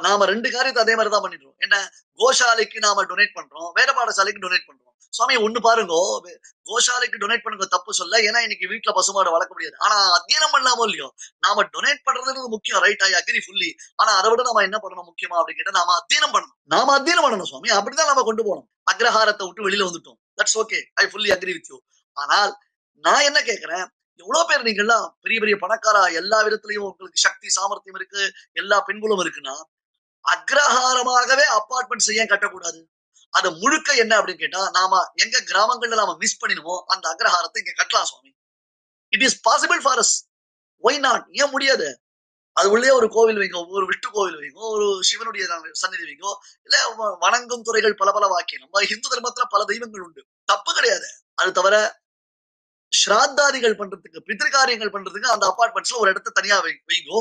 நாம 2 காரியத்த அதே மாரி தான் பண்ணிடுறோம். என்ன கோசாலைக்கு நாம டொனேட் பண்றோம். வேத பாடசாலைக்கு டொனேட் பண்றோம். சுவாமி ஒண்ணு பாருங்கோ, கோசாலைக்கு டொனேட் பண்ணுங்க தப்பு சொல்ல. ஏன்னா இன்னைக்கு வீட்ல பசுமாடு வளர்க்க முடியாது. ஆனா அத்தியனம் பண்ணலாமோ இல்லையோ, நாம டொனேட் பண்றதுன்றது முக்கியம். Right I agree fully. ஆனா அத விட நாம என்ன பண்ணணும் முக்கியமா அப்படின்னு கேட்டா, நாம அத்தியனம் பண்ணணும். நாம அத்தியனம் பண்ணணும் சுவாமி. அப்படிதான் நாம கொண்டு போணும். அக்ரஹாரத்த விட்டு வெளியில வந்துட்டோம். That's okay. I fully agree with you. ஆனால் நான் என்ன கேட்கிறேன், எவ்வளவு பேர் நீங்கலாம் பெரிய பெரிய பணக்காரா எல்லா விதத்திலயும் உங்களுக்கு சக்தி சாமர்த்தியம் இருக்கு. எல்லா பெண்களும் இருக்குன்னா, அக்ரஹாரமாகவே அபார்ட்மெண்ட்ஸ் ஏன் கட்டக்கூடாது? அது முழுக்க என்ன அப்படின்னு கேட்டா, நாம எங்க கிராமங்கள்ல நாம மிஸ் பண்ணினோமோ அந்த அக்ரஹாரத்தை இங்க கட்டலாம் சுவாமி. It is possible for us. Why not? ஏன் முடியாது? அது உள்ளே ஒரு கோவில் வைங்க, ஒரு விஷ்ணு கோவில் வைங்க, ஒரு சிவனுடைய சந்நிதி வைங்க, இல்ல வணங்கும் துறைகள் பல பல வாக்கியம். நம்ம இந்து தர்மத்துல பல தெய்வங்கள் உண்டு. தப்பு கிடையாது. அது தவிர ஸ்ராத்தாதிகள் பண்றதுக்கு, பித்ருகாரியங்கள் பண்றதுக்கு அந்த அபார்ட்மெண்ட்ஸ்ல ஒரு இடத்த தனியா வைங்கோ.